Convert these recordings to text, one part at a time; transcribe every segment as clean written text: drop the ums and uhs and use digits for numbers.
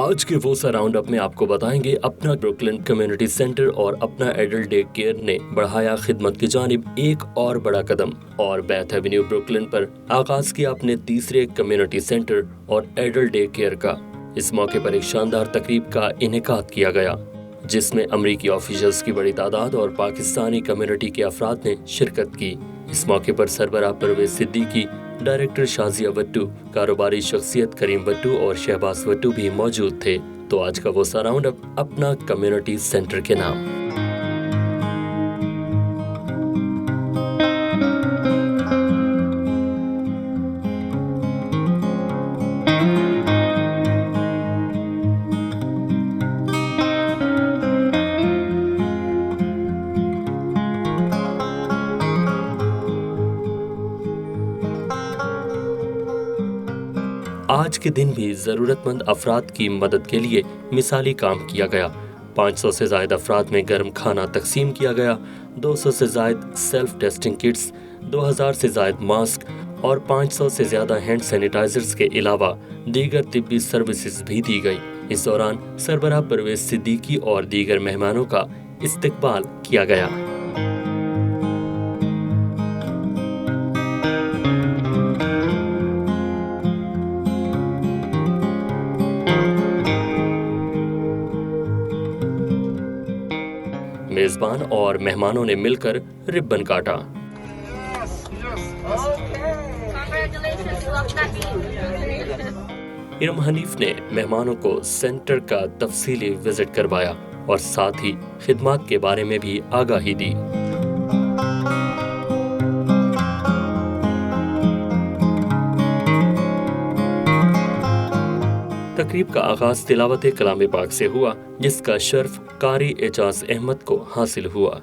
आज के वोसा राउंडअप में आपको बताएंगे अपना बरोकलिन कम्युनिटी सेंटर और अपना एडल्ट डे केयर ने बढ़ाया खिदमत की जानिब एक और बड़ा कदम, और बाथ एवेन्यू बरोकलिन पर आगाज किया अपने तीसरे कम्युनिटी सेंटर और एडल्ट डे केयर का। इस मौके पर एक शानदार तकरीब का इनेकाद किया गया जिसमें अमरीकी ऑफिशियल्स की बड़ी तादाद और पाकिस्तानी कम्युनिटी के अफराद ने शिरकत की। इस मौके पर सरबराह परवेज सिद्दीकी, डायरेक्टर शाजिया वट्टू, कारोबारी शख्सियत करीम वट्टू और शहबाज वट्टू भी मौजूद थे। तो आज का वोसा राउंडअप अपना कम्युनिटी सेंटर के नाम। आज के दिन भी ज़रूरतमंद अफराद की मदद के लिए मिसाली काम किया गया। 500 से ज़ायद अफराद में गर्म खाना तकसीम किया गया। 200 से ज़ायद सेल्फ टेस्टिंग किट्स, 2000 से ज़ायद मास्क और 500 से ज़्यादा हैंड सैनिटाइजर्स के अलावा दीगर तिब्बी सर्विसेज भी दी गई। इस दौरान सरबराह परवेज सिद्दीकी और दीगर मेहमानों का इस्तकबाल किया गया। मेजबान और मेहमानों ने मिलकर रिबन काटा। इरम हनीफ ने मेहमानों को सेंटर का तफसीली विजिट करवाया और साथ ही खिदमात के बारे में भी आगाही दी। तकरीब का आगाज तिलावत कलाम पाक से हुआ जिसका शर्फ कारी एजाज अहमद को हासिल हुआ।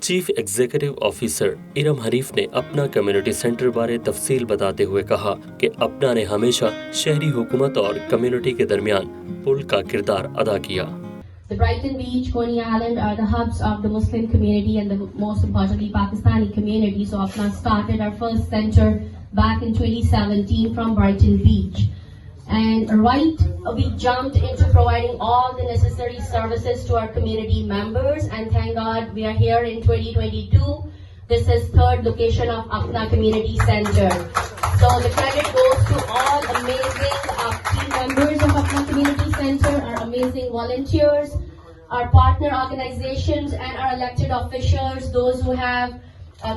Chief executive officer Iram Hanif ने अपना कम्युनिटी सेंटर बारे तफसील बताते हुए कहा कि अपना ने हमेशा शहरी हुकूमत और कम्युनिटी के दरमियान पुल का किरदार अदा किया। The Brighton Beach, Coney Island are the hubs of the Muslim community and the most importantly Pakistani community. So Apna started our first center back in 2017 from Brighton Beach. And we jumped into providing all the necessary services to our community members, and thank God we are here in 2022. This is third location of Apna Community Center. So the credit goes to all amazing team members of Apna Community Center, our amazing volunteers, our partner organizations and our elected officials, those who have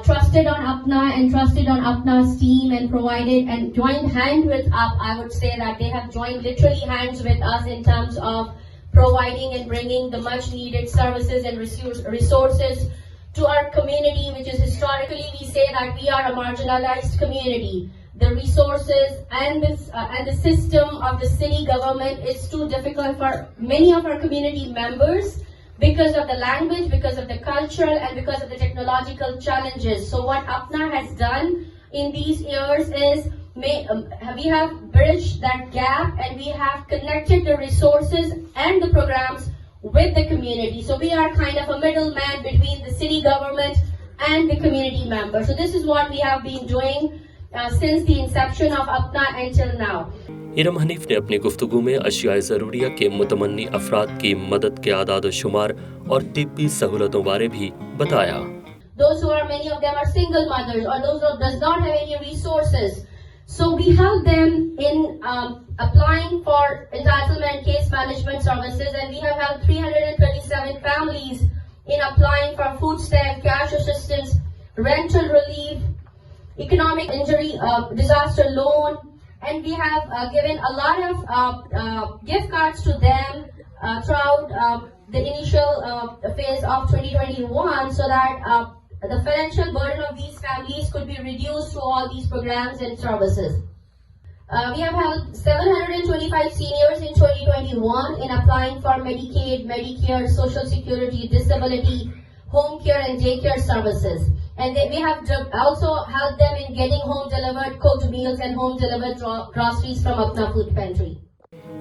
trusted on Apna and trusted on Apna's team and provided and joined hand with us. I would say that they have joined literally hands with us in terms of providing and bringing the much needed services and resources to our community, which is historically we say that we are a marginalized community. The resources and the system of the city government is too difficult for many of our community members because of the language, because of the cultural, and because of the technological challenges. So what Apna has done in these years is we have bridged that gap and we have connected the resources and the programs with the community. So we are kind of a middleman between the city government and the community members. So this is what we have been doing since the inception of Apna until now. Iram Hanif ने अपनी गुफ्तगू में अशियाए ज़रूरिया के मुतमन्नी अफराद की मदद के आदाद शुमार और तिब्बी सहूलतों बारे भी बताया। Those who are, many of them are single mothers or those who does not have any resources. So we help them in applying for entitlement case management services, and we have helped 337 families in applying for food stamp, cash assistance, rental relief, economic injury, disaster loan, and we have given a lot of gift cards to them throughout the initial phase of 2021, so that the financial burden of these families could be reduced through all these programs and services. We have helped 725 seniors in 2021 in applying for Medicaid, Medicare, Social Security, Disability, home care and daycare services. And we have also helped them in getting home delivered cooked meals and home delivered groceries from Apna food pantry.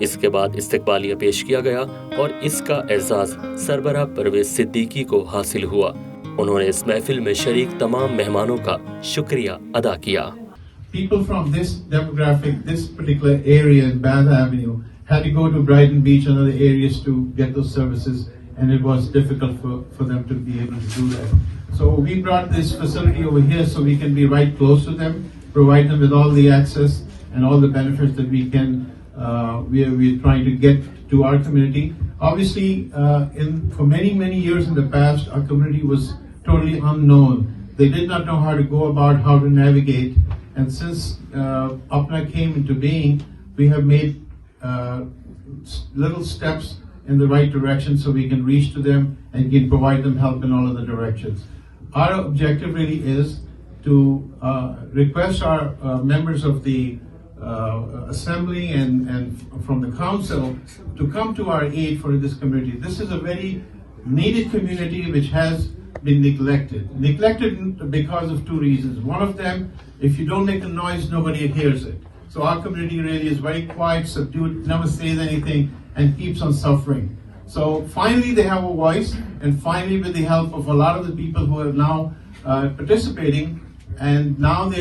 इसके बाद इस्तकबालिया पेश किया गया और इसका एजाज सरबराह परवेज सिद्दीकी को हासिल हुआ। उन्होंने इस महफिल में शरीक तमाम मेहमानों का शुक्रिया अदा किया। People from this demographic, this particular area in Bath Avenue, had to go to Brighton Beach and other areas to get those services, and it was difficult for them to be able to do that. So we brought this facility over here so we can be right close to them, provide them with all the access and all the benefits that we can. We're trying to get to our community. Obviously, for many years in the past, our community was totally unknown. They did not know how to go about how to navigate. And since Apna came into being, we have made little steps in the right direction so we can reach to them and can provide them help in all of the directions. Our objective really is to request our members of the assembly and from the council to come to our aid for this community. This is a very needed community which has been neglected because of two reasons. One of them, if you don't make a noise, nobody hears it. So our community really is very quiet, subdued, never says anything, and keeps on suffering. So finally they have a voice, and finally with the help of a lot of the people who are now participating, and now we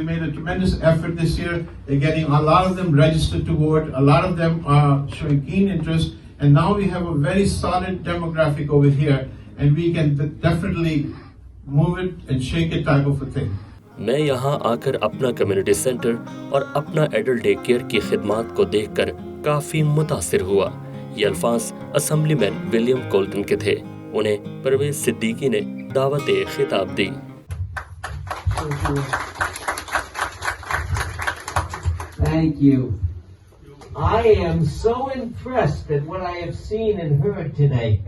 made a tremendous effort this year. They're getting a lot of them registered to vote. A lot of them are showing keen interest, and now we have a very solid demographic over here, and we can definitely move it and shake it type of a thing. मैं यहाँ आकर अपना community centre और अपना adult day care की खिदमात को देखकर काफी मुतासिर हुआ। ये अल्फाज असेंबलीमैन विलियम कोल्टन के थे। उन्हें परवेज सिद्दीकी ने दावत खिताब दी। Thank you. I am so impressed at what I have seen and heard today.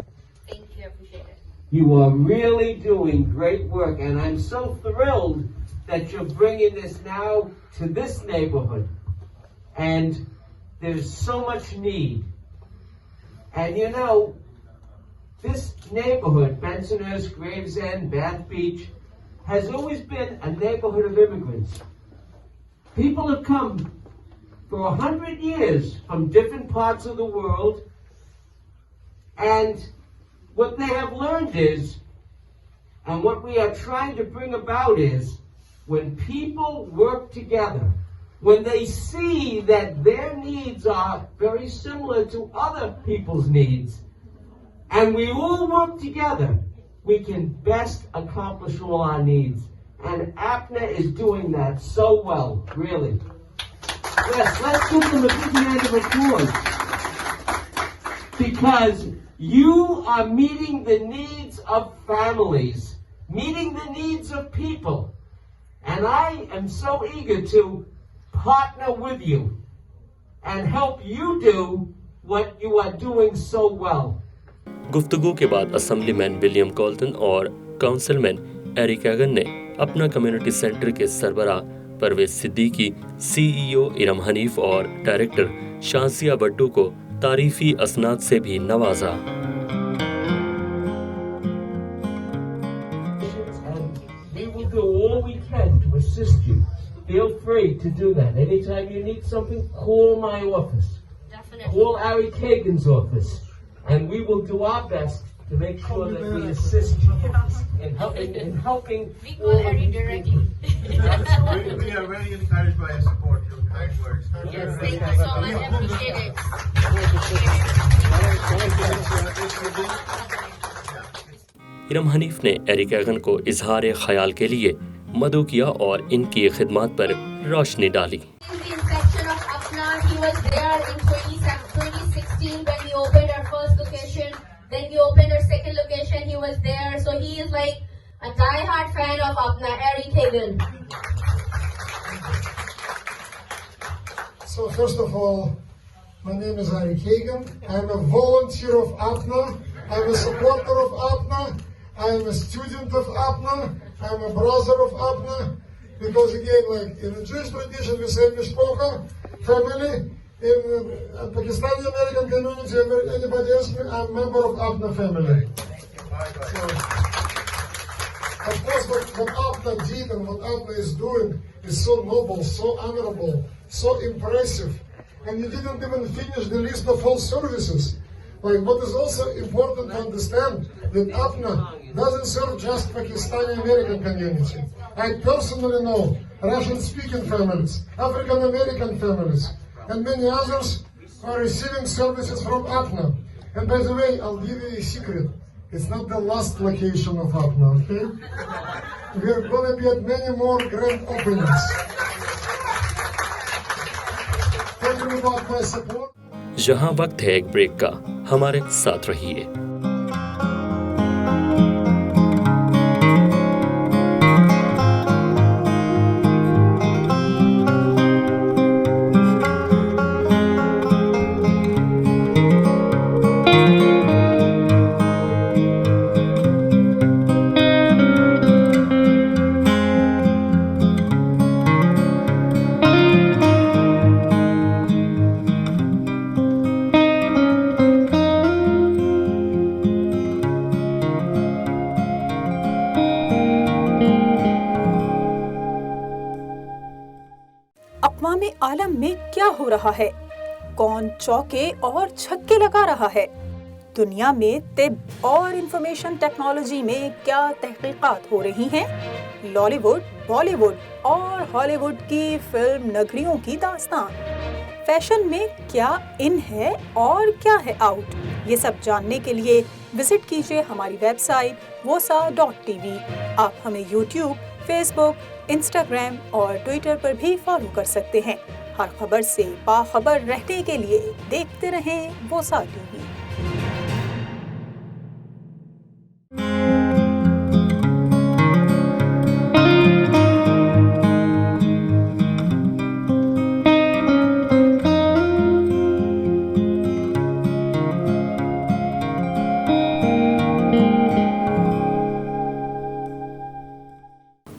Thank you, I appreciate it. You are really doing great work, and I'm so thrilled that you're bringing this now to this neighborhood. And there's so much need. And you know, this neighborhood, Bensonhurst, Gravesend, Bath Beach, has always been a neighborhood of immigrants. People have come for 100 years from different parts of the world, and what they have learned is, and what we are trying to bring about is, when people work together, when they see that their needs are very similar to other people's needs, and we all work together, we can best accomplish all our needs. And Apna is doing that so well, really. Yes, let's give them a big round of applause. Because you are meeting the needs of families, meeting the needs of people. And I am so eager to partner with you and help you do what you are doing so well. गुफ्तगू के बाद असेंबलीमैन William Colton और काउंसिलमैन Eric एगन ने अपना community centre के सरबराह Parvez Siddiqui, CEO Iram Hanif और director Shazia बट्टू को तारीफी असनाद से भी नवाजा। Do all we can to assist you. Feel free to do that. Anytime you need something, call my office. Definitely. Call Ari Kagan's office. And we will do our best to make sure that we assist you in helping. We call Harry directly. We are very encouraged by your support, your kind words. Yes, thank you so much. I appreciate it. Iram Hanif ने Eric एगन को इजहार ख्याल के लिए मदु किया और इनकी खिदमत पर रोशनी डाली। The inception of Apna, he was there in 2016 when we opened our first location. Then we opened our second location. He was there, so he is like a die-hard fan of Apna. Eric Hagen. So first of all, my name is Eric Hagen. I'm a volunteer of Apna. I'm a supporter of Apna. I'm a student of Apna. I'm a brother of Apna. Because again, like in the Jewish tradition, we say Mishpocha, family. In Pakistani American community, anybody else, I'm a member of Apna family. So, of course, what Apna did and what Apna is doing is so noble, so honorable, so impressive. And you didn't even finish the list of all services. Like, what is also important to understand, that Apna doesn't serve just Pakistani American community. I personally know Russian-speaking families, African-American families, and many others are receiving services from Apna. And by the way, I'll give you a secret. It's not the last location of Apna, okay? We're going to be at many more grand openings. Thank you about my support. यहाँ वक्त है एक break का, हमारे साथ रहिए। आलम में क्या हो रहा है, कौन चौके और छक्के लगा रहा है, दुनिया में तिब और इंफॉर्मेशन टेक्नोलॉजी में क्या तहकीकात हो रही हैं, लॉलीवुड, बॉलीवुड और हॉलीवुड की फिल्म नगरियों की दास्तान, फैशन में क्या इन है और क्या है आउट, ये सब जानने के लिए विजिट कीजिए हमारी वेबसाइट VOSA.tv। आप हमें YouTube, फेसबुक, इंस्टाग्राम और ट्विटर पर भी फॉलो कर सकते हैं। हर खबर से बाखबर रहने के लिए देखते रहें VOSA TV।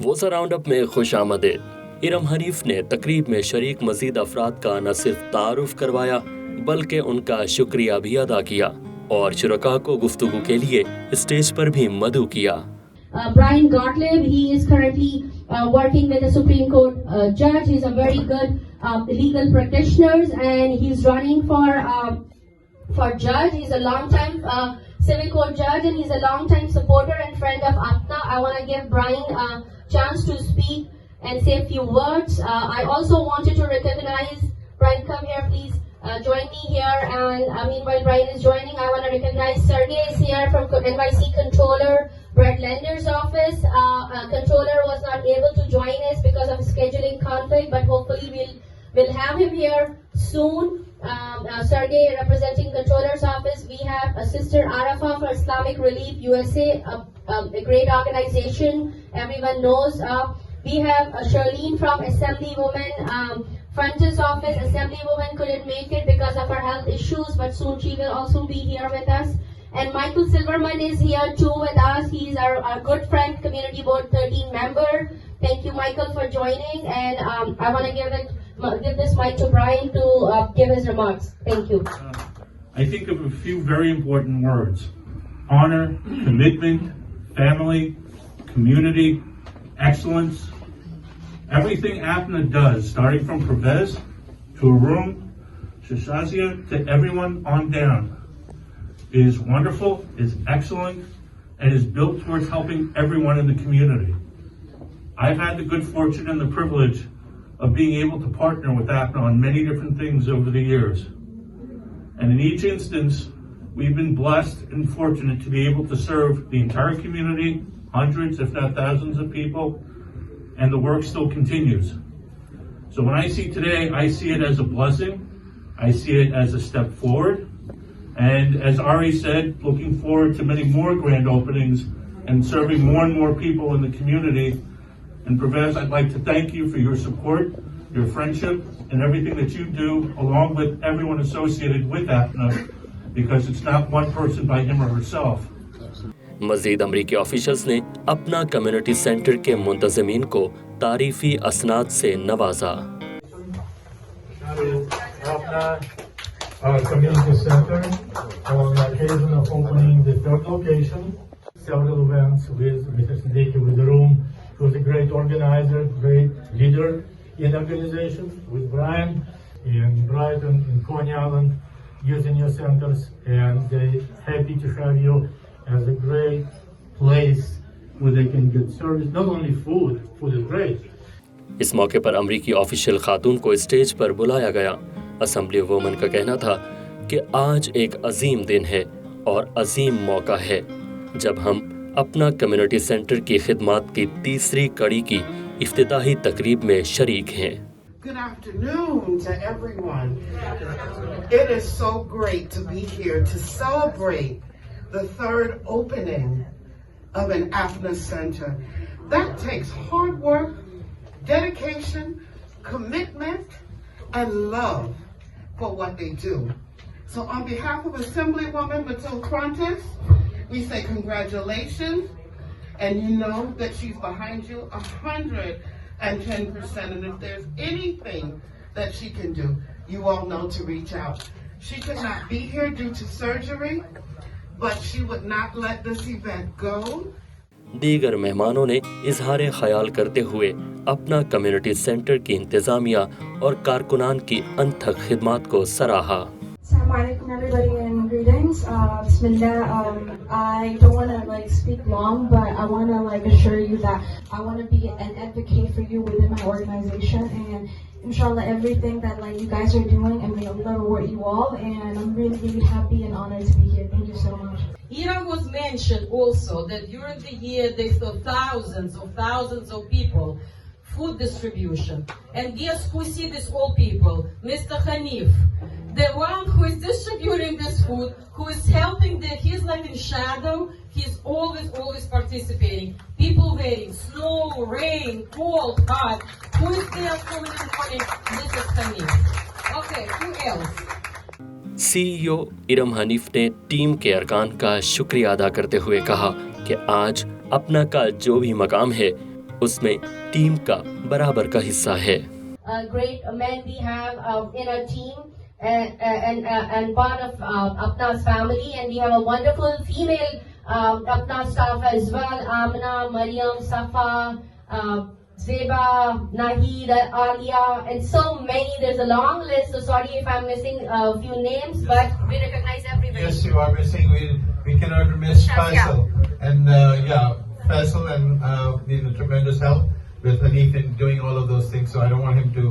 वोसा राउंडअप में खुश आमदेद। इरम हनीफ ने तकरीब में शरीक मजीद अफराद का न सिर्फ तारुफ करवाया बल्कि उनका शुक्रिया भी अदा किया और शुरका को गुफ्तगू के लिए स्टेज पर भी मदऊ किया। Brian Gottlieb, he is currently working with the Supreme Court judge. He's a very good legal practitioner and he's running for judge. He's a long time civil court judge and he's a long time supporter and friend of Apna. I want to give Brian a chance to speak and say a few words. I also wanted to recognize, Brian, come here please, join me here, and meanwhile Brian is joining, I want to recognize Sergey is here from NYC Controller, Brett Lender's office. Controller was not able to join us because of scheduling conflict, but hopefully we'll have him here soon. Sergey representing Controller's office. We have Sister Arafa for Islamic Relief USA, a great organization everyone knows. We have Charlene from Assemblywoman Frontiers office. Assemblywoman couldn't make it because of her health issues, but soon she will also be here with us. And Michael Silverman is here too with us. He's our good friend, Community Board 13 member. Thank you, Michael, for joining. And I want to give this mic to Brian to give his remarks. Thank you. I think of a few very important words: honor, commitment, family, community, excellence. Everything Apna does, starting from Pervez to Arum, Shashazia to everyone on down, is wonderful, is excellent, and is built towards helping everyone in the community. I've had the good fortune and the privilege of being able to partner with Apna on many different things over the years. And in each instance, we've been blessed and fortunate to be able to serve the entire community, hundreds if not thousands of people, and the work still continues. So when I see today, I see it as a blessing. I see it as a step forward. And as Ari said, looking forward to many more grand openings and serving more and more people in the community. And Pervez, I'd like to thank you for your support, your friendship, and everything that you do, along with everyone associated with Apna, because it's not one person by him or herself. मजीद अमरीकी officials ने अपना community centre के मुंतज़मीन को तारीफी असनाद से नवाजा। Our community center on the occasion of opening the third location, several events with Mr. Siddiqui with the room. He was a great organizer, great leader in organization with Brian in Brighton, in Coney Island, using your centers, and they're happy to have you as a great place where they can get service, not only food is great. इस मौके पर अमरीकी official खातून को stage पर बुलाया गया। Assembly woman का कहना था कि आज एक अजीम दिन है और अजीम मौका है जब हम अपना कम्युनिटी सेंटर की खिदमत की तीसरी कड़ी की इफ्तिताही तकरीब में शरीक हैं। Good afternoon to everyone. It is so great to be here to celebrate the third opening of an Apna center. That takes hard work, dedication, commitment, and love for what they do. So on behalf of Assemblywoman Matilde Prentice, we say congratulations, and you know that she's behind you 110%. And if there's anything that she can do, you all know to reach out. She could not be here due to surgery, but she would not let this event go. दीगर मेहमानों ने इजहार ख्याल करते हुए अपना community centre की इंतजामिया और कारकुनान की अनथक खिदमत को सराहा। Assalamu alaikum everybody and greetings. Bismillah. I don't want to speak long, but I want to assure you that I want to be an advocate for you within my organization, and inshallah everything that you guys are doing, and may Allah reward you all, and I'm really, really happy and honored to be here. Thank you so much. Here was mentioned also that during the year they saw thousands of people food distribution. And guess who see these old people? Mr. Hanif, the one who is distributing this food, who is helping them. He's like in shadow. He's always participating. People waiting, snow, rain, cold, hot. Who is there coming in the morning? This is Hanif. Okay, who else? CEO Iram Hanif ने team के अरकान का शुक्रिया अदा करते हुए कहा कि आज अपना का जो भी मकाम है उसमें टीम का बराबर का हिस्सा है। Great men we have in our team and part of Apna's family, and we have a wonderful female Apna staff as well. Amna, Mariam, Safa, Zeba, Nahid, Alia, and so many. There's a long list, so sorry if I'm missing a few names, but we recognize everybody. Yes, you are missing. We cannot miss Faisal. And Faisal and been a tremendous help with Hanif in doing all of those things, so I don't want him to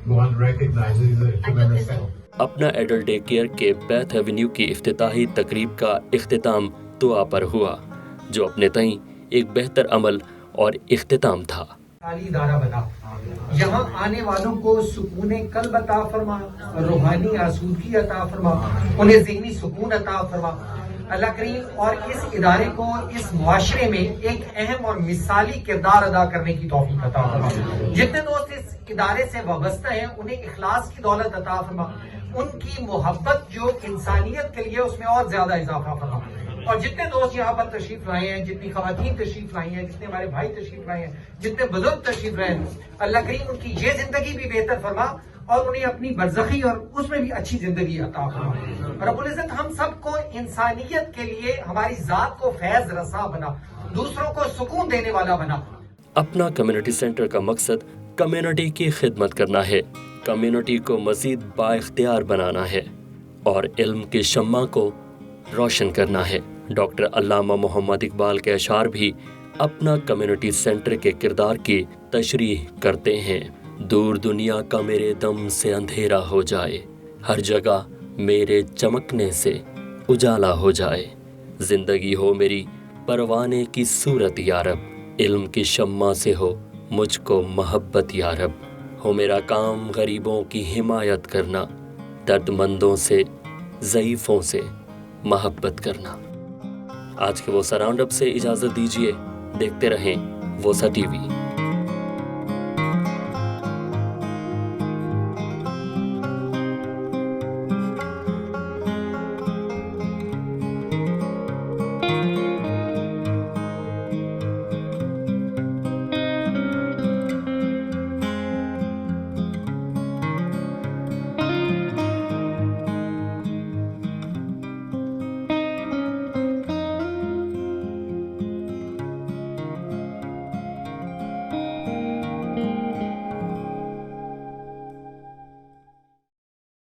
go unrecognized. He's a tremendous help. अपना adult day care के bath Avenue की इफ्तिताही तकरीब का इख्तिताम दुआ पर हुआ, जो अपने तई एक बेहतर अमल और इख्तिताम था। इदारा बना, यहाँ आने वालों को सुकून कल्ब अता फरमा, रूहानी आसूदगी अता फरमा, उन्हें ज़हनी सुकून अता फरमा। अल्लाह करीम और इस इदारे को इस मुआशरे में एक अहम और मिसाली किरदार अदा करने की तौफीक अता फरमा। जितने दोस्त इस इदारे से वाबस्ता हैं उन्हें इखलास की दौलत अता फरमा, उनकी मोहब्बत जो इंसानियत के लिए उसमें और ज्यादा इजाफा फरमा। और जितने दोस्त यहाँ पर तशरीफ लाए हैं, जितनी खवातीन तशरीफ लाई हैं, जितने हमारे भाई तशरीफ लाए हैं, जितने बुजुर्ग तशरीफ लाए हैं, अल्लाह करीम उनकी ये जिंदगी भी बेहतर फरमा और उन्हें अपनी बरज़खी और उसमें भी अच्छी जिंदगी अता फरमा। रब्बुल इज़्ज़त हम सबको इंसानियत के लिए हमारी जात को फैज रसा बना, दूसरों को सुकून देने वाला बना। अपना कम्युनिटी सेंटर का मकसद कम्युनिटी की खिदमत करना है, कम्युनिटी को मजीद बाइख्तियार बनाना है और इल्म के शम्मा को रोशन करना है। डॉक्टर अल्लामा मोहम्मद इकबाल के अशार भी अपना कम्युनिटी सेंटर के किरदार की तशरीह करते हैं। दूर दुनिया का मेरे दम से अंधेरा हो जाए, हर जगह मेरे चमकने से उजाला हो जाए, जिंदगी हो मेरी परवाने की सूरत यारब, इल्म की शम्मा से हो मुझको मोहब्बत या रब, हो मेरा काम गरीबों की हिमायत करना, दर्दमंदों से ज़ईफ़ों से मोहब्बत करना। आज के वोसा राउंडअप से इजाज़त दीजिए, देखते रहें वोसा टीवी।